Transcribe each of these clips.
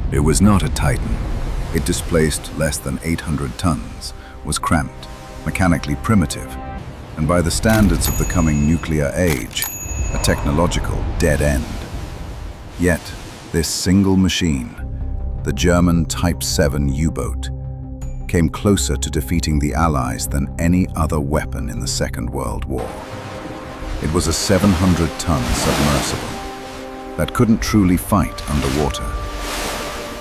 It was not a Titan. It displaced less than 800 tons, was cramped, mechanically primitive, and by the standards of the coming nuclear age, a technological dead end. Yet, this single machine, the German Type VII U-Boat, came closer to defeating the Allies than any other weapon in the Second World War. It was a 700-ton submersible that couldn't truly fight underwater.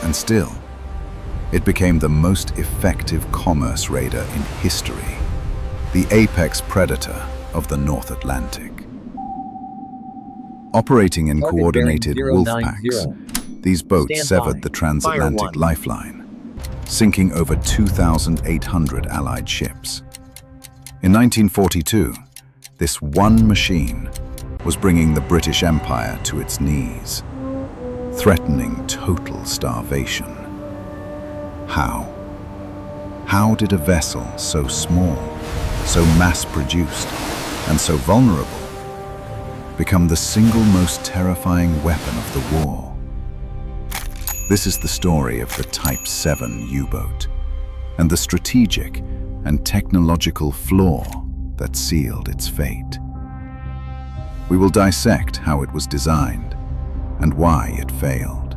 And still, it became the most effective commerce raider in history, the apex predator of the North Atlantic. Operating in coordinated Wolfpacks, these boats severed the transatlantic lifeline, sinking over 2,800 Allied ships. In 1942, this one machine was bringing the British Empire to its knees, threatening total starvation. How? How did a vessel so small, so mass-produced, and so vulnerable become the single most terrifying weapon of the war? This is the story of the Type VII U-Boat and the strategic and technological flaw that sealed its fate. We will dissect how it was designed and why it failed.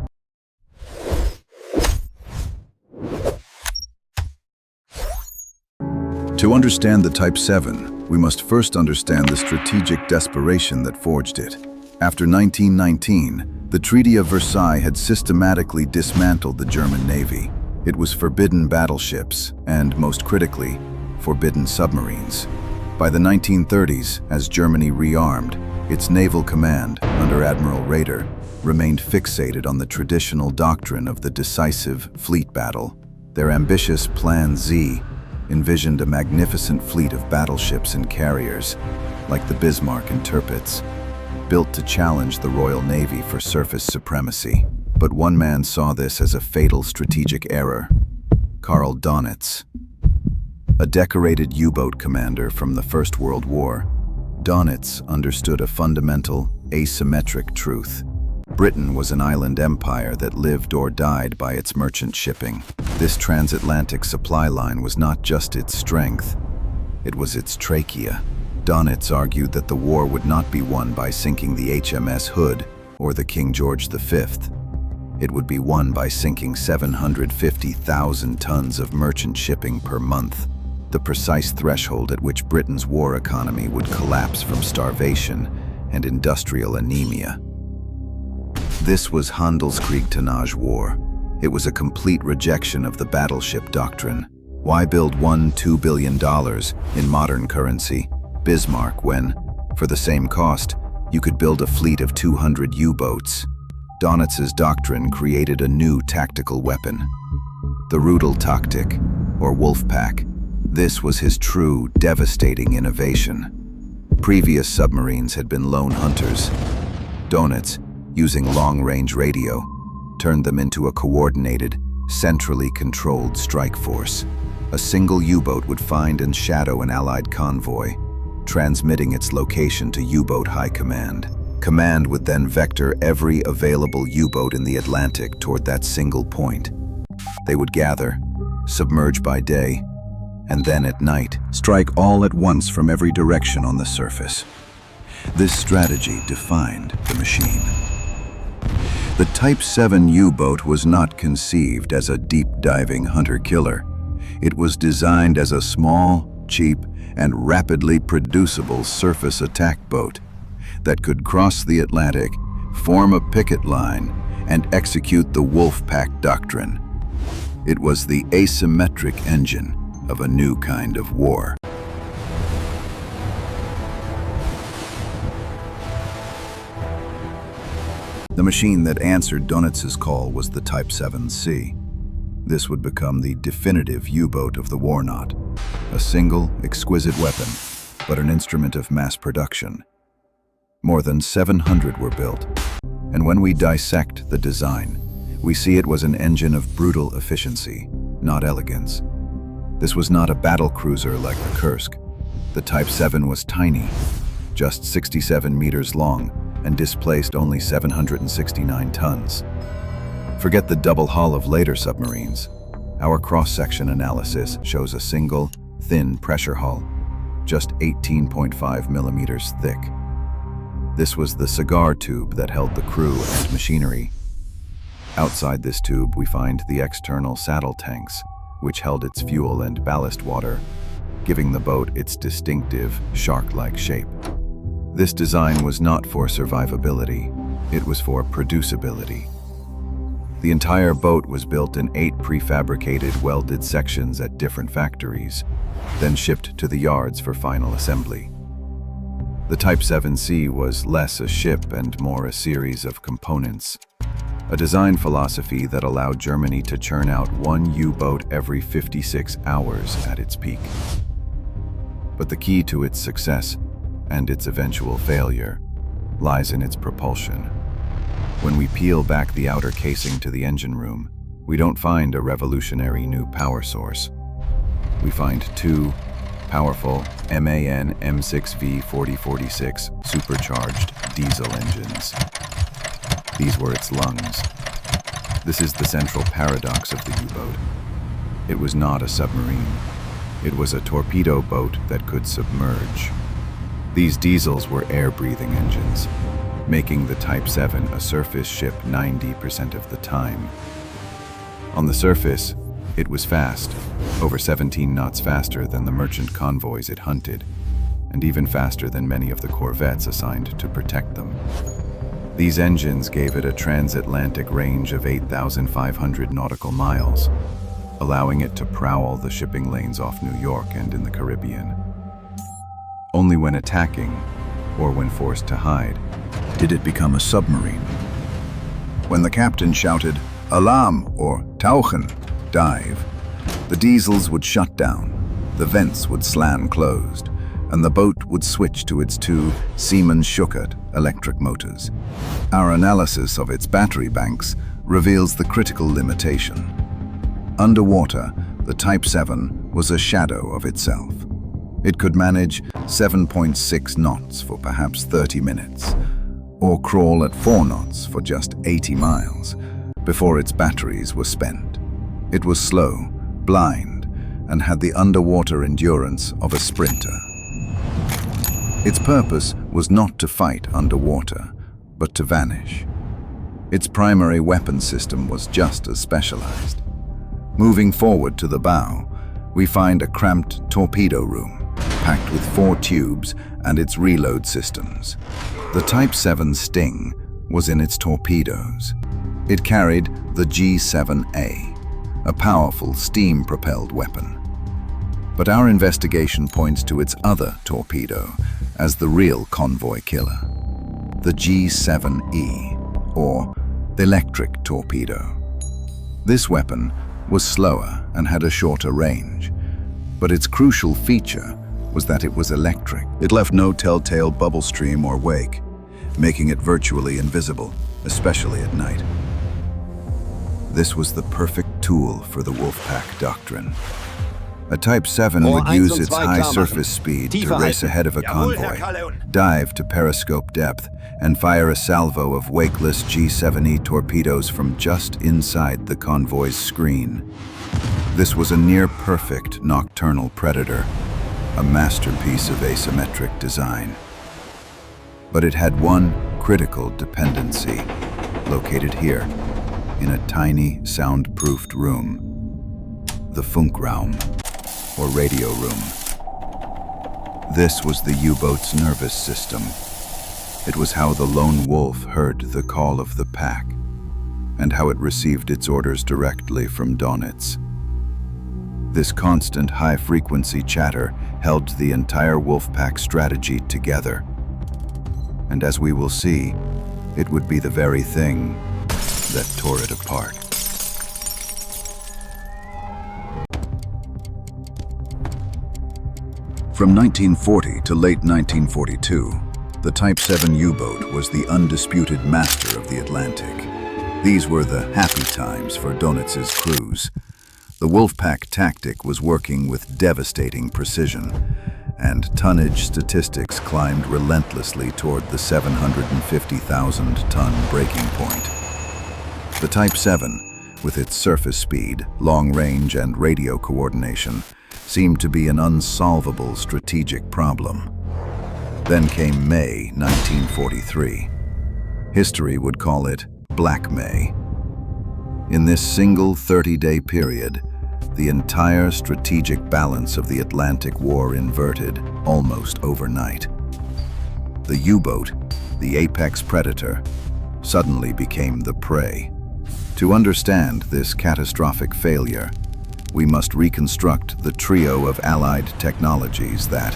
To understand the Type VII, we must first understand the strategic desperation that forged it. After 1919, the Treaty of Versailles had systematically dismantled the German Navy. It was forbidden battleships and, most critically, forbidden submarines. By the 1930s, as Germany rearmed, its naval command, under Admiral Raeder, remained fixated on the traditional doctrine of the decisive fleet battle. Their ambitious Plan Z envisioned a magnificent fleet of battleships and carriers, like the Bismarck and Tirpitz, built to challenge the Royal Navy for surface supremacy. But one man saw this as a fatal strategic error: Karl Dönitz. A decorated U-boat commander from the First World War, Dönitz understood a fundamental, asymmetric truth. Britain was an island empire that lived or died by its merchant shipping. This transatlantic supply line was not just its strength, it was its trachea. Dönitz argued that the war would not be won by sinking the HMS Hood or the King George V. It would be won by sinking 750,000 tons of merchant shipping per month, the precise threshold at which Britain's war economy would collapse from starvation and industrial anemia. This was Handelskrieg tonnage war. It was a complete rejection of the battleship doctrine. Why build $1–2 billion in modern currency, Bismarck, when, for the same cost, you could build a fleet of 200 U-boats? Dönitz's doctrine created a new tactical weapon, the Rudeltaktik, or Wolfpack. This was his true, devastating innovation. Previous submarines had been lone hunters. Dönitz, using long-range radio, turned them into a coordinated, centrally controlled strike force. A single U-boat would find and shadow an Allied convoy, transmitting its location to U-boat High Command. Command would then vector every available U-boat in the Atlantic toward that single point. They would gather, submerge by day, and then at night, strike all at once from every direction on the surface. This strategy defined the machine. The Type VII U-Boat was not conceived as a deep-diving hunter-killer. It was designed as a small, cheap, and rapidly producible surface attack boat that could cross the Atlantic, form a picket line, and execute the Wolfpack doctrine. It was the asymmetric engine of a new kind of war. The machine that answered Dönitz's call was the Type VII-C. This would become the definitive U-boat of the war knot, a single, exquisite weapon, but an instrument of mass production. More than 700 were built, and when we dissect the design, we see it was an engine of brutal efficiency, not elegance. This was not a battle cruiser like the Kursk. The Type VII was tiny, just 67 meters long, and displaced only 769 tons. Forget the double hull of later submarines. Our cross-section analysis shows a single, thin pressure hull, just 18.5 millimeters thick. This was the cigar tube that held the crew and machinery. Outside this tube, we find the external saddle tanks, which held its fuel and ballast water, giving the boat its distinctive, shark-like shape. This design was not for survivability, it was for producibility. The entire boat was built in 8 prefabricated welded sections at different factories, then shipped to the yards for final assembly. The Type VII was less a ship and more a series of components, a design philosophy that allowed Germany to churn out one U-boat every 56 hours at its peak. But the key to its success, and its eventual failure, lies in its propulsion. When we peel back the outer casing to the engine room, we don't find a revolutionary new power source. We find 2 powerful MAN M6V 4046 supercharged diesel engines. These were its lungs. This is the central paradox of the U-boat. It was not a submarine. It was a torpedo boat that could submerge. These diesels were air-breathing engines, making the Type VII a surface ship 90% of the time. On the surface, it was fast, over 17 knots faster than the merchant convoys it hunted, and even faster than many of the corvettes assigned to protect them. These engines gave it a transatlantic range of 8,500 nautical miles, allowing it to prowl the shipping lanes off New York and in the Caribbean. Only when attacking, or when forced to hide, did it become a submarine. When the captain shouted, "Alarm!" or "Tauchen!" dive, the diesels would shut down, the vents would slam closed, and the boat would switch to its 2 Siemens-Schuckert electric motors. Our analysis of its battery banks reveals the critical limitation. Underwater, the Type VII was a shadow of itself. It could manage 7.6 knots for perhaps 30 minutes, or crawl at 4 knots for just 80 miles, before its batteries were spent. It was slow, blind, and had the underwater endurance of a sprinter. Its purpose was not to fight underwater, but to vanish. Its primary weapon system was just as specialized. Moving forward to the bow, we find a cramped torpedo room, packed with 4 tubes and its reload systems. The Type VII Sting was in its torpedoes. It carried the G7A, a powerful steam-propelled weapon. But our investigation points to its other torpedo as the real convoy killer, the G7E, or electric torpedo. This weapon was slower and had a shorter range, but its crucial feature was that it was electric. It left no telltale bubble stream or wake, making it virtually invisible, especially at night. This was the perfect tool for the Wolfpack doctrine. A Type VII would use its high surface speed to race ahead of a convoy, dive to periscope depth, and fire a salvo of wakeless G7E torpedoes from just inside the convoy's screen. This was a near-perfect nocturnal predator, a masterpiece of asymmetric design. But it had one critical dependency, located here, in a tiny, soundproofed room, the Funkraum, or radio room. This was the U-boat's nervous system. It was how the lone wolf heard the call of the pack, and how it received its orders directly from Dönitz. This constant high-frequency chatter held the entire Wolfpack strategy together. And as we will see, it would be the very thing that tore it apart. From 1940 to late 1942, the Type VII U-boat was the undisputed master of the Atlantic. These were the happy times for Dönitz's crews. The Wolfpack tactic was working with devastating precision, and tonnage statistics climbed relentlessly toward the 750,000-ton breaking point. The Type VII, with its surface speed, long range, and radio coordination, seemed to be an unsolvable strategic problem. Then came May 1943. History would call it Black May. In this single 30-day period, the entire strategic balance of the Atlantic War inverted almost overnight. The U-boat, the apex predator, suddenly became the prey. To understand this catastrophic failure, we must reconstruct the trio of Allied technologies that,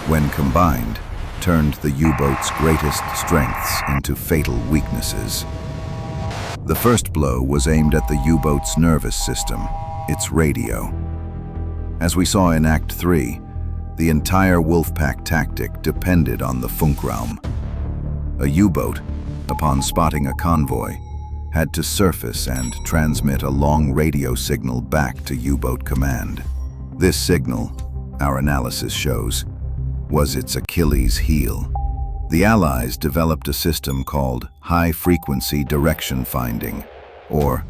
when combined, turned the U-boat's greatest strengths into fatal weaknesses. The first blow was aimed at the U-boat's nervous system, its radio. As we saw in Act 3, the entire Wolfpack tactic depended on the Funkraum. A U-boat, upon spotting a convoy, had to surface and transmit a long radio signal back to U-boat command. This signal, our analysis shows, was its Achilles heel. The Allies developed a system called high-frequency direction finding, or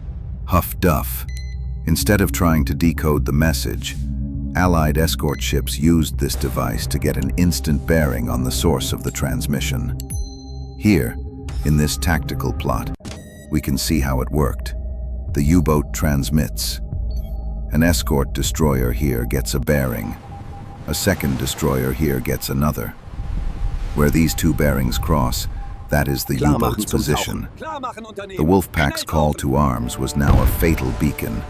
HFDUF. Instead of trying to decode the message, Allied escort ships used this device to get an instant bearing on the source of the transmission. Here, in this tactical plot, we can see how it worked. The U-boat transmits. An escort destroyer here gets a bearing. A second destroyer here gets another. Where these two bearings cross, that is the U-boat's position. The Wolfpack's call to arms was now a fatal beacon.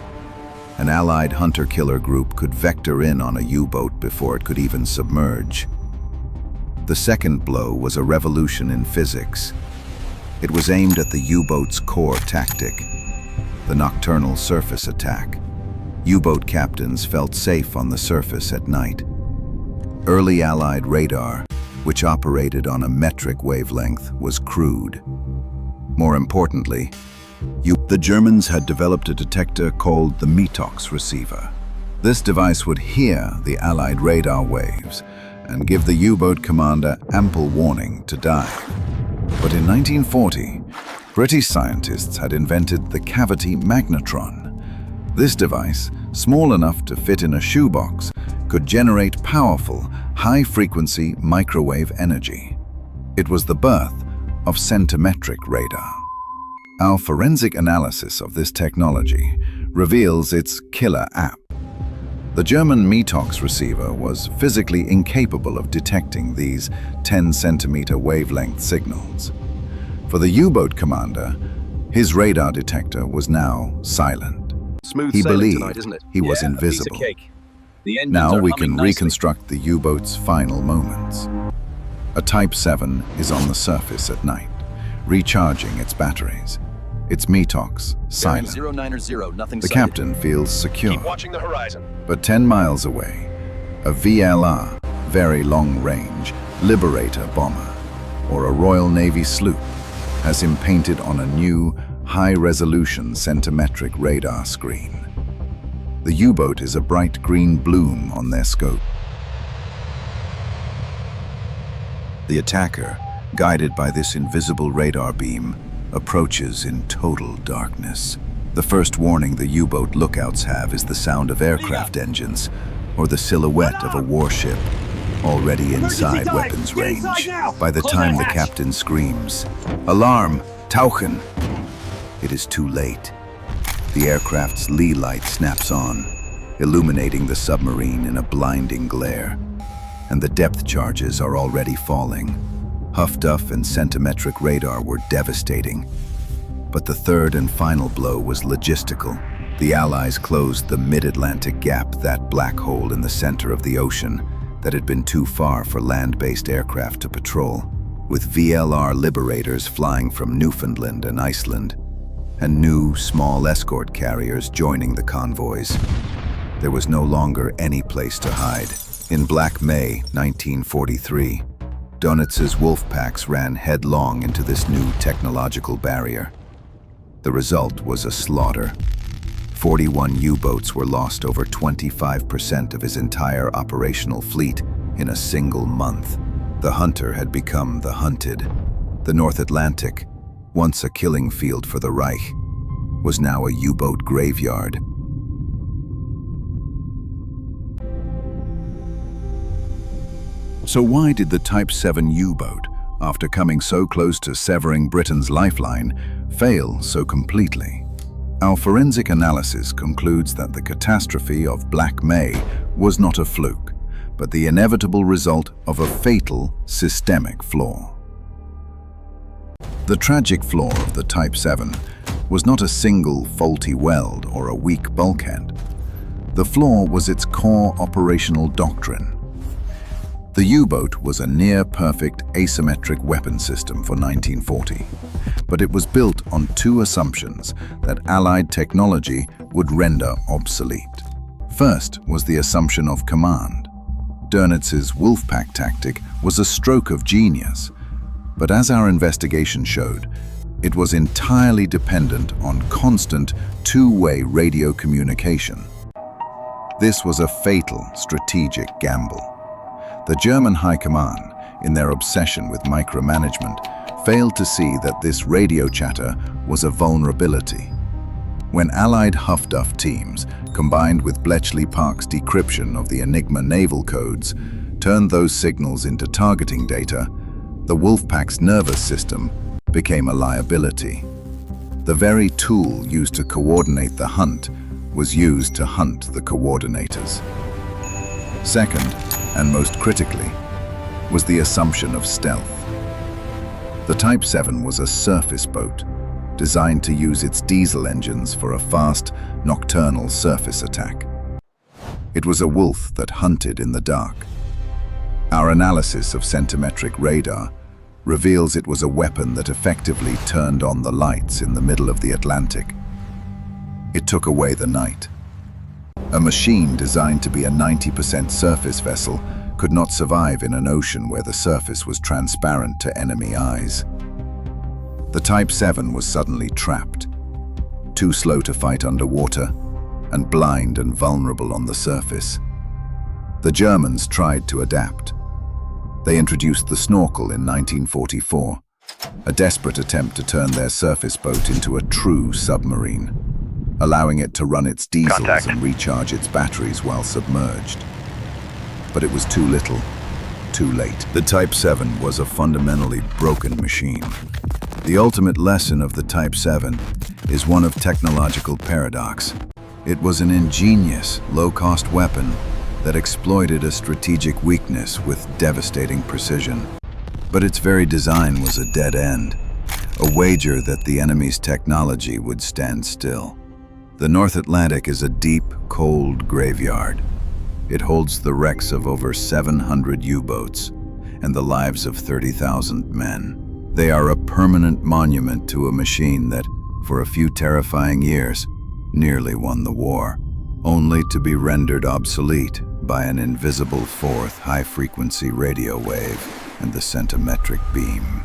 An Allied hunter-killer group could vector in on a U-boat before it could even submerge. The second blow was a revolution in physics. It was aimed at the U-boat's core tactic, the nocturnal surface attack. U-boat captains felt safe on the surface at night. Early Allied radar, which operated on a metric wavelength, was crude. More importantly, the Germans had developed a detector called the METOX receiver. This device would hear the Allied radar waves and give the U-boat commander ample warning to dive. But in 1940, British scientists had invented the cavity magnetron. This device, small enough to fit in a shoebox, could generate powerful, high-frequency microwave energy. It was the birth of centimetric radar. Our forensic analysis of this technology reveals its killer app. The German METOX receiver was physically incapable of detecting these 10-centimeter wavelength signals. For the U-boat commander, his radar detector was now silent. He believed he was invisible. Now we can reconstruct the U-boat's final moments. A Type VII is on the surface at night, recharging its batteries. Its METOX silent. The captain feels secure. Keep watching the horizon. But 10 miles away, a VLR, very long-range, Liberator bomber, or a Royal Navy sloop, has him painted on a new, high-resolution centimetric radar screen. The U-boat is a bright green bloom on their scope. The attacker, guided by this invisible radar beam, approaches in total darkness. The first warning the U-boat lookouts have is the sound of aircraft engines or the silhouette of a warship already inside weapons range. By the time the captain screams, "Alarm! Tauchen!" it is too late. The aircraft's lee light snaps on, illuminating the submarine in a blinding glare, and the depth charges are already falling. HFDUF and centimetric radar were devastating, but the third and final blow was logistical. The Allies closed the mid-Atlantic gap, that black hole in the center of the ocean that had been too far for land-based aircraft to patrol, with VLR Liberators flying from Newfoundland and Iceland, and new, small escort carriers joining the convoys. There was no longer any place to hide. In Black May 1943, Dönitz's Wolfpacks ran headlong into this new technological barrier. The result was a slaughter. 41 U-boats were lost, over 25% of his entire operational fleet, in a single month. The Hunter had become the hunted. The North Atlantic, once a killing field for the Reich, was now a U-boat graveyard. So why did the Type VII U-boat, after coming so close to severing Britain's lifeline, fail so completely? Our forensic analysis concludes that the catastrophe of Black May was not a fluke, but the inevitable result of a fatal systemic flaw. The tragic flaw of the Type VII was not a single faulty weld or a weak bulkhead. The flaw was its core operational doctrine. The U-boat was a near-perfect asymmetric weapon system for 1940, but it was built on two assumptions that Allied technology would render obsolete. First was the assumption of command. Dönitz's Wolfpack tactic was a stroke of genius, but as our investigation showed, it was entirely dependent on constant two-way radio communication. This was a fatal strategic gamble. The German High Command, in their obsession with micromanagement, failed to see that this radio chatter was a vulnerability. When Allied Huff-Duff teams, combined with Bletchley Park's decryption of the Enigma naval codes, turned those signals into targeting data, the Wolfpack's nervous system became a liability. The very tool used to coordinate the hunt was used to hunt the coordinators. Second, and most critically, was the assumption of stealth. The Type VII was a surface boat, designed to use its diesel engines for a fast, nocturnal surface attack. It was a wolf that hunted in the dark. Our analysis of centimetric radar reveals it was a weapon that effectively turned on the lights in the middle of the Atlantic. It took away the night. A machine designed to be a 90% surface vessel could not survive in an ocean where the surface was transparent to enemy eyes. The Type VII was suddenly trapped, too slow to fight underwater, and blind and vulnerable on the surface. The Germans tried to adapt. They introduced the snorkel in 1944, a desperate attempt to turn their surface boat into a true submarine, allowing it to run its diesels and recharge its batteries while submerged. But it was too little, too late. The Type VII was a fundamentally broken machine. The ultimate lesson of the Type VII is one of technological paradox. It was an ingenious, low-cost weapon that exploited a strategic weakness with devastating precision. But its very design was a dead end, a wager that the enemy's technology would stand still. The North Atlantic is a deep, cold graveyard. It holds the wrecks of over 700 U-boats and the lives of 30,000 men. They are a permanent monument to a machine that, for a few terrifying years, nearly won the war, only to be rendered obsolete by an invisible fourth high-frequency radio wave and the centimetric beam.